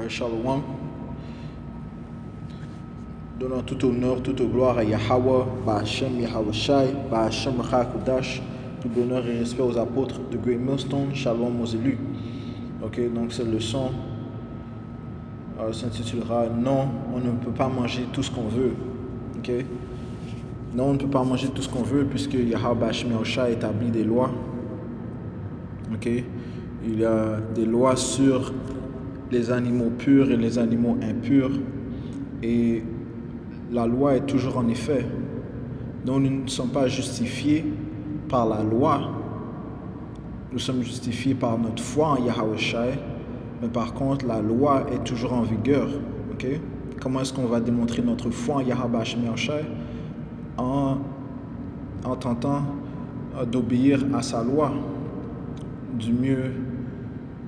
Shalom. Donnant tout honneur, toute gloire à Yahweh, Ba'Hashem Yahawashi, Ba'Hashem Rachakodash, tout bonheur et respect aux apôtres de Great Millstone, Shalom aux élus. Ok, donc cette leçon s'intitulera Non, on ne peut pas manger tout ce qu'on veut. Ok, non, on ne peut pas manger tout ce qu'on veut puisque Yahweh Ba'Hashem Yahawashi établit des lois. Ok, il y a des lois sur les animaux purs et les animaux impurs. Et la loi est toujours en effet. Donc nous ne sommes pas justifiés par la loi. Nous sommes justifiés par notre foi en Yahweh Shai. Mais par contre, la loi est toujours en vigueur. Okay? Comment est-ce qu'on va démontrer notre foi en Yahweh Shai? En tentant d'obéir à sa loi du mieux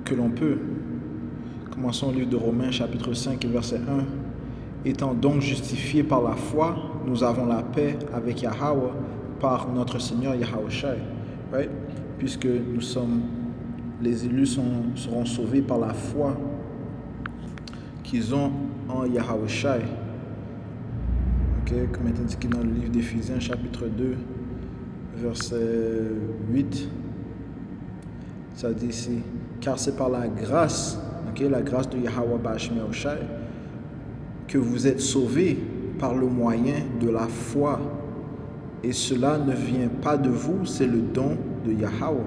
que l'on peut. Commençons au livre de Romains, chapitre 5, verset 1. Étant donc justifiés par la foi, nous avons la paix avec Yahweh par notre Seigneur Yahweh Shai. Right? Puisque nous sommes, les élus seront sauvés par la foi qu'ils ont en Yahweh Shai. Okay? Comme est indiqué dans le livre d'Éphésiens, chapitre 2, verset 8. Ça dit ici, car c'est par la grâce, la grâce de Yahweh Ba'Hashem Yahawashi, que vous êtes sauvés par le moyen de la foi. Et cela ne vient pas de vous, c'est le don de Yahweh.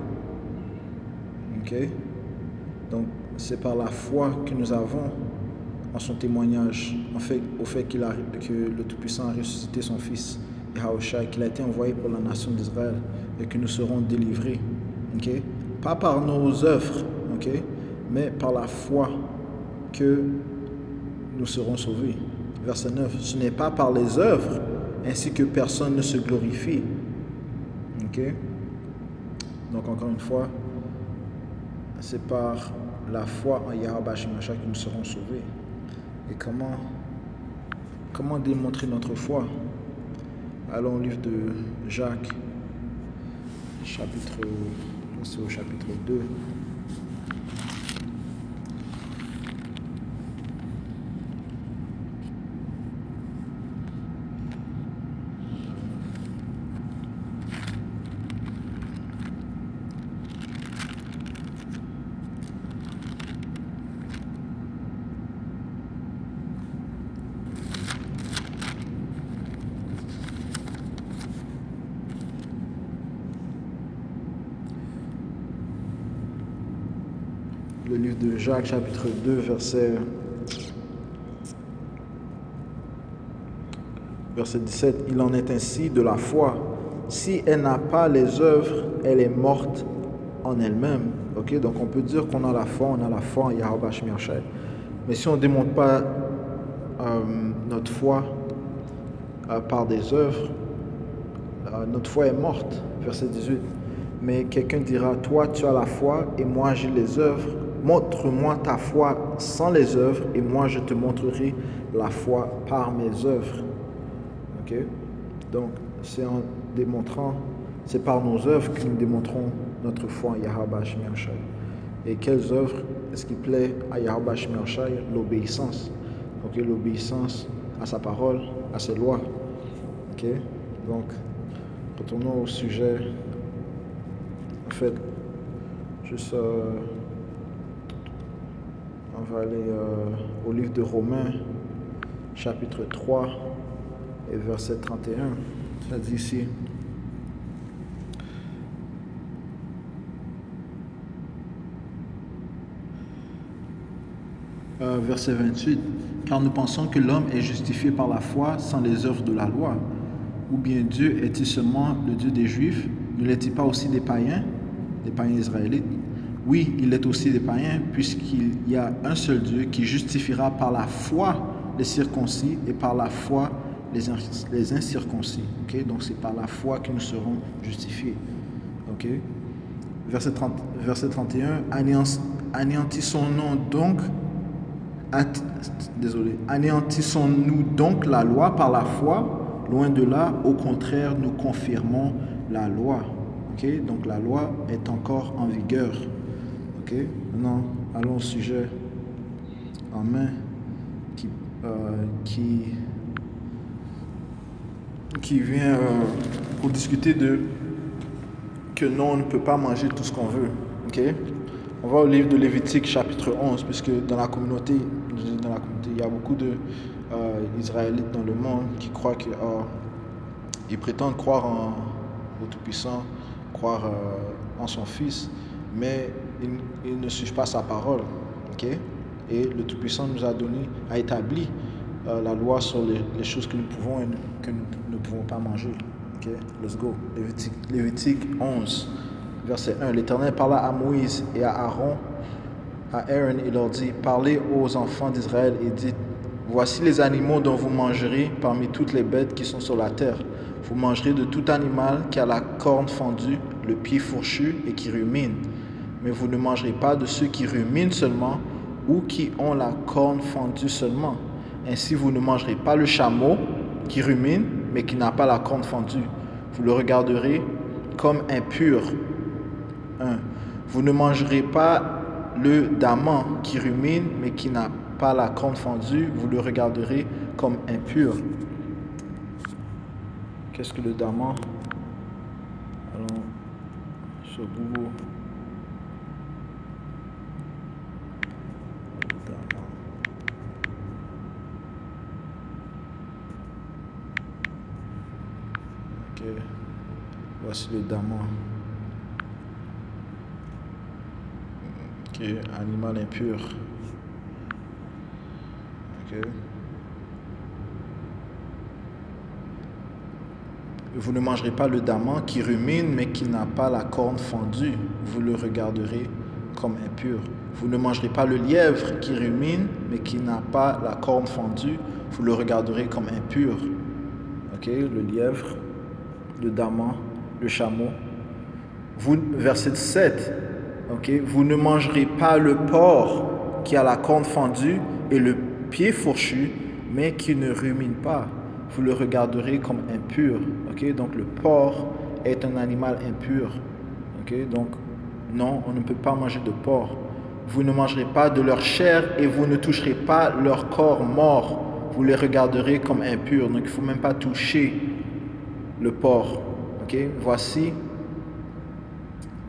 Donc, c'est par la foi que nous avons en son témoignage, au fait que le Tout-Puissant a ressuscité son Fils, Yahawashi, qu'il a été envoyé pour la nation d'Israël et que nous serons délivrés. Pas par nos œuvres, mais par la foi que nous serons sauvés. Verset 9. Ce n'est pas par les œuvres, ainsi que personne ne se glorifie. Donc encore une fois, c'est par la foi en Yahweh Ba'Hashem Yahawashi que nous serons sauvés. Et comment démontrer notre foi? Allons au livre de Jacques, chapitre 2. Le livre de Jacques, chapitre 2, verset 17. Il en est ainsi de la foi. Si elle n'a pas les œuvres, elle est morte en elle-même. Donc on peut dire qu'on a la foi en Yahweh Ba'Hashem Yahawashi. Mais si on ne démontre pas notre foi par des œuvres, notre foi est morte. Verset 18. Mais quelqu'un dira, toi tu as la foi et moi j'ai les œuvres. Montre-moi ta foi sans les œuvres et moi je te montrerai la foi par mes œuvres. Donc c'est en démontrant, c'est par nos œuvres que nous démontrons notre foi en Yahweh Ba'Hashem Yahawashi. Et quelles œuvres est-ce qui plaît à Yahweh Ba'Hashem Yahawashi? L'obéissance. L'obéissance à sa parole, à ses lois. Donc retournons au sujet. En fait, juste on va aller au livre de Romains, chapitre 3 et verset 31. Ça dit ici. Verset 28. Car nous pensons que l'homme est justifié par la foi sans les œuvres de la loi. Ou bien Dieu est-il seulement le Dieu des Juifs? Ne l'est-il pas aussi des païens israélites? Oui, il est aussi des païens, puisqu'il y a un seul Dieu qui justifiera par la foi les circoncis et par la foi les incirconcis. Donc c'est par la foi que nous serons justifiés. Verset 31. Anéantissons-nous donc la loi par la foi? Loin de là, au contraire, nous confirmons la loi. Donc la loi est encore en vigueur. Maintenant, allons au sujet en main qui, qui vient pour discuter de que non, on ne peut pas manger tout ce qu'on veut. Okay? On va au livre de Lévitique chapitre 11, puisque dans la communauté, il y a beaucoup d'Israélites dans le monde qui croient que ils prétendent croire au Tout-Puissant, croire en son Fils, mais ils ne suivent pas sa parole. Okay? Et le Tout-Puissant a établi la loi sur les choses que nous pouvons et que nous ne pouvons pas manger. Okay? Let's go. Lévitique 11, verset 1. L'Éternel parla à Moïse et à Aaron, et leur dit, parlez aux enfants d'Israël et dites, voici les animaux dont vous mangerez parmi toutes les bêtes qui sont sur la terre. Vous mangerez de tout animal qui a la corne fendue, le pied fourchu et qui rumine. Mais vous ne mangerez pas de ceux qui ruminent seulement ou qui ont la corne fendue seulement. Ainsi, vous ne mangerez pas le chameau qui rumine, mais qui n'a pas la corne fendue. Vous le regarderez comme impur. 1. Vous ne mangerez pas le daman qui rumine, mais qui n'a pas la corne fendue. Vous le regarderez comme impur. Qu'est-ce que le daman? Allons sur Google. Ok. Voici le daman. Ok, animal impur. Ok. Vous ne mangerez pas le daman qui rumine, mais qui n'a pas la corne fendue. Vous le regarderez comme impur. Vous ne mangerez pas le lièvre qui rumine, mais qui n'a pas la corne fendue. Vous le regarderez comme impur. Ok, le lièvre, le daman, le chameau. Verset 7. Ok, vous ne mangerez pas le porc qui a la corne fendue et le pied fourchu, mais qui ne rumine pas. Vous le regarderez comme impur. Okay? Donc le porc est un animal impur. Okay? Donc non, on ne peut pas manger de porc. Vous ne mangerez pas de leur chair et vous ne toucherez pas leur corps mort. Vous les regarderez comme impurs. Donc il ne faut même pas toucher le porc. Okay? Voici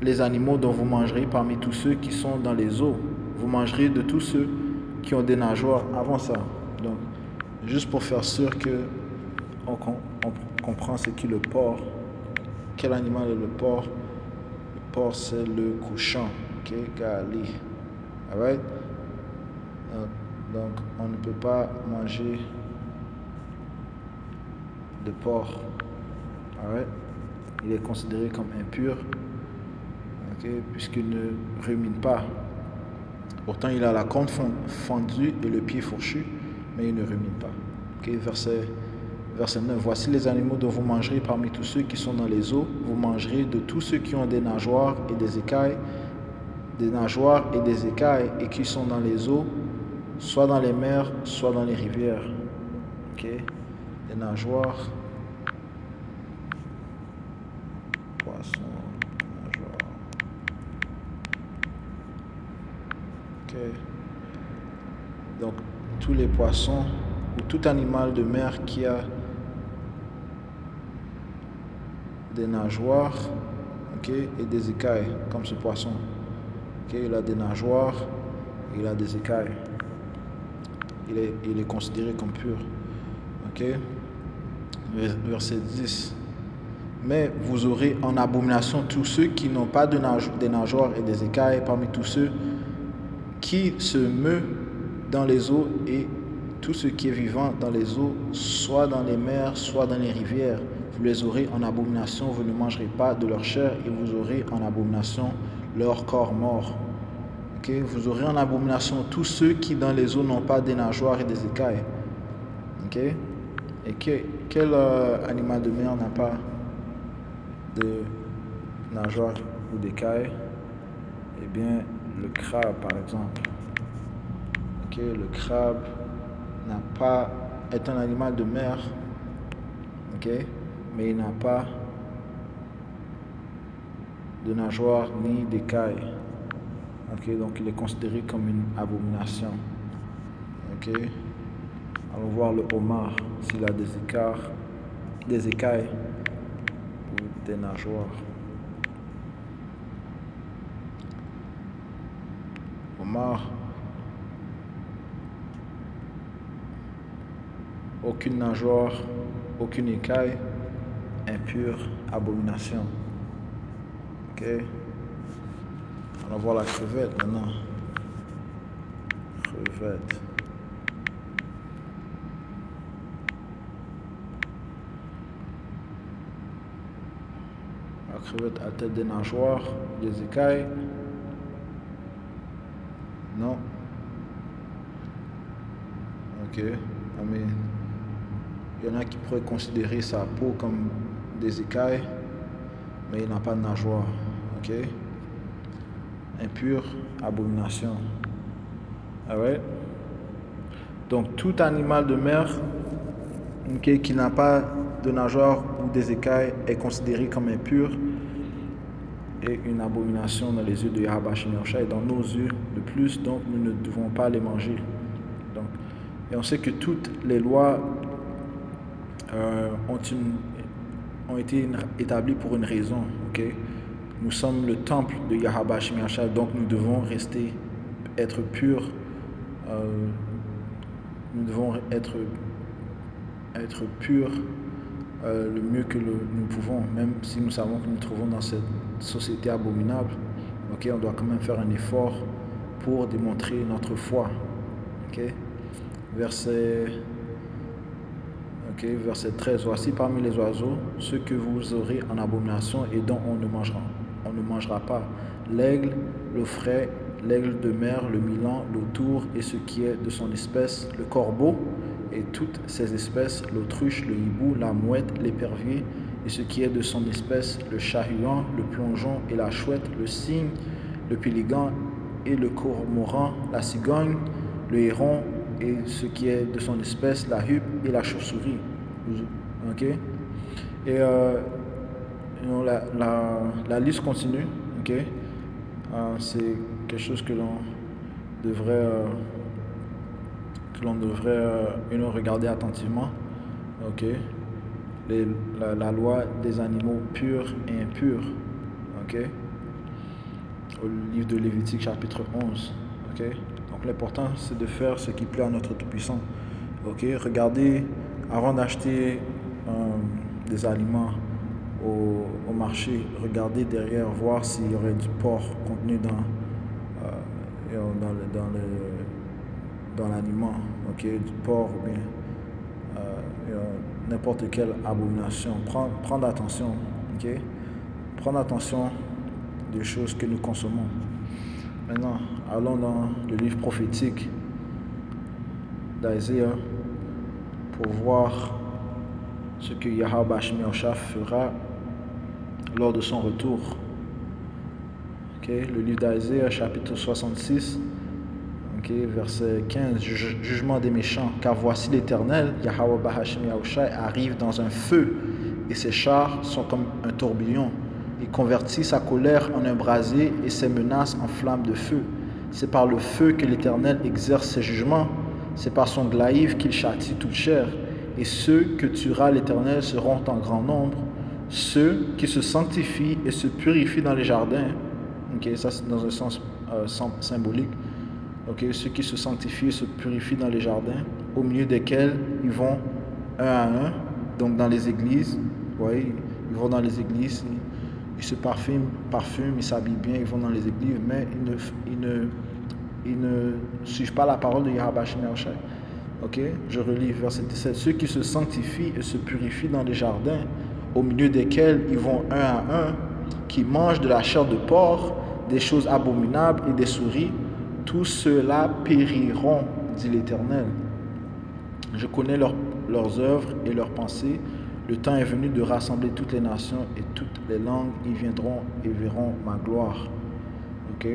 les animaux dont vous mangerez parmi tous ceux qui sont dans les eaux. Vous mangerez de tous ceux qui ont des nageoires avant ça. Donc, juste pour faire sûr que on comprend ce qu'est le porc. Quel animal est le porc? Le porc, c'est le cochon. Ok, Gali. Alright? Donc, on ne peut pas manger de porc. Alright? Il est considéré comme impur. Ok, puisqu'il ne rumine pas. Pourtant, il a la corne fendue et le pied fourchu, mais il ne rumine pas. Okay, verset 9. Voici les animaux dont vous mangerez parmi tous ceux qui sont dans les eaux. Vous mangerez de tous ceux qui ont des nageoires et des écailles, et qui sont dans les eaux, soit dans les mers, soit dans les rivières. Okay, des nageoires, poissons, nageoires. Okay. Donc, tous les poissons ou tout animal de mer qui a des nageoires, okay, et des écailles, comme ce poisson. Okay, il a des nageoires et il a des écailles. Il est considéré comme pur. Okay. Verset 10. Mais vous aurez en abomination tous ceux qui n'ont pas des nageoires et des écailles parmi tous ceux qui se meut dans les eaux et tout ce qui est vivant dans les eaux, soit dans les mers, soit dans les rivières. Vous les aurez en abomination, vous ne mangerez pas de leur chair et vous aurez en abomination leur corps mort. Okay? Vous aurez en abomination tous ceux qui dans les eaux n'ont pas des nageoires et des écailles. Okay? Et quel animal de mer n'a pas de nageoires ou d'écailles? Eh bien, le crabe, par exemple. Okay, le crabe est un animal de mer, okay, mais il n'a pas de nageoires ni d'écailles. Okay, donc il est considéré comme une abomination. Ok. Allons voir le homard s'il a des écailles ou des nageoires. Homard. Aucune nageoire, aucune écaille, impure, abomination. Ok. On va voir la crevette maintenant. Crevette. La crevette a tête des nageoires, des écailles. Non. Ok. Mais il y en a qui pourraient considérer sa peau comme des écailles, mais il n'a pas de nageoire. Ok. Impur, abomination. Alright. Donc tout animal de mer qui n'a pas de nageoire ou des écailles est considéré comme impur et une abomination dans les yeux de Yahweh Hashem Yahushua et dans nos yeux de plus, donc nous ne devons pas les manger. Donc, et on sait que toutes les lois ont été établies pour une raison. Okay? Nous sommes le temple de Yahweh Hashem Yahushua, donc nous devons être purs. Nous devons être purs le mieux que nous pouvons, même si nous savons que nous nous trouvons dans cette société abominable. Ok, on doit quand même faire un effort pour démontrer notre foi. Ok, verset 13. Voici parmi les oiseaux ceux que vous aurez en abomination et dont on ne mangera pas: l'aigle, l'ofret, l'aigle de mer, le milan, l'autour et ce qui est de son espèce, le corbeau et toutes ses espèces, l'autruche, le hibou, la mouette, l'épervier et ce qui est de son espèce, le chat-huant, le plongeon et la chouette, le cygne, le pélican et le cormoran, la cigogne, le héron et ce qui est de son espèce, la huppe et la chauve-souris. Ok? Et la liste continue. Ok? C'est quelque chose que l'on devrait regarder attentivement. Ok? La loi des animaux purs et impurs. Ok? Au livre de Lévitique chapitre 11. Ok? Donc l'important c'est de faire ce qui plaît à notre Tout-Puissant. Ok? Regardez avant d'acheter des aliments au marché, regardez derrière, voir s'il y aurait du porc contenu dans l'aliment, ok, du porc ou bien n'importe quelle abomination. Prendre attention, ok, prendre attention des choses que nous consommons. Maintenant, allons dans le livre prophétique d'Isaiah pour voir ce que Yahweh Hashem Yahushua fera lors de son retour. Okay. Le livre d'Isaiah, chapitre 66, verset 15, jugement des méchants. Car voici l'Éternel, Yahweh Hashem Yahushua, arrive dans un feu, et ses chars sont comme un tourbillon. Il convertit sa colère en un brasier et ses menaces en flammes de feu. C'est par le feu que l'Éternel exerce ses jugements, c'est par son glaïve qu'il châtie toute chair. Et ceux que tuera l'Éternel seront en grand nombre, ceux qui se sanctifient et se purifient dans les jardins. Okay, ça c'est dans un sens symbolique. Okay, ceux qui se sanctifient et se purifient dans les jardins, au milieu desquels ils vont un à un, donc dans les églises. Ouais, ils vont dans les églises, ils se parfument, ils s'habillent bien, ils vont dans les églises, mais ils ne suivent pas la parole de Yahweh Hashem Yahushua. Ok, je relis verset 17. Ceux qui se sanctifient et se purifient dans les jardins, au milieu desquels ils vont un à un, qui mangent de la chair de porc, des choses abominables et des souris, tous ceux-là périront, dit l'Éternel. Je connais leurs œuvres et leurs pensées. Le temps est venu de rassembler toutes les nations et toutes les langues. Ils viendront et verront ma gloire. Ok?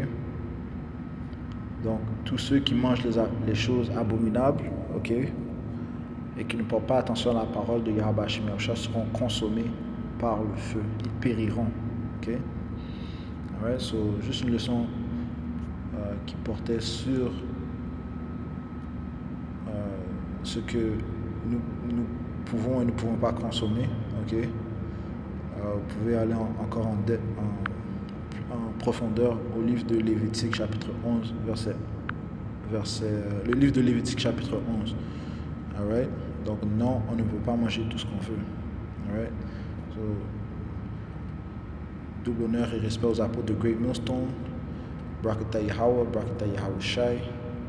Donc, tous ceux qui mangent les choses abominables, ok, et qui ne portent pas attention à la parole de Yahweh Hashem Yahushua seront consommés par le feu. Ils périront. Ok? Alright, so, juste une leçon qui portait sur ce que nous pouvons et ne pouvons pas consommer. Ok? Vous pouvez aller encore en profondeur au livre de Lévitique chapitre 11, le livre de Lévitique chapitre 11. Alright? Donc non, on ne peut pas manger tout ce qu'on veut. Alright? So, double honneur et respect aux apôtres de Great Millstone. Barakatah Yahweh, Barakatah Yahweh Shai,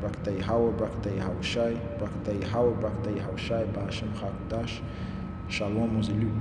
Barakatah Yahweh, Barakatah Yahweh Shai, Barakatah Yahweh, Barakatah Yahweh Shai, Ba'ashem Chakdash. Shalom aux élus.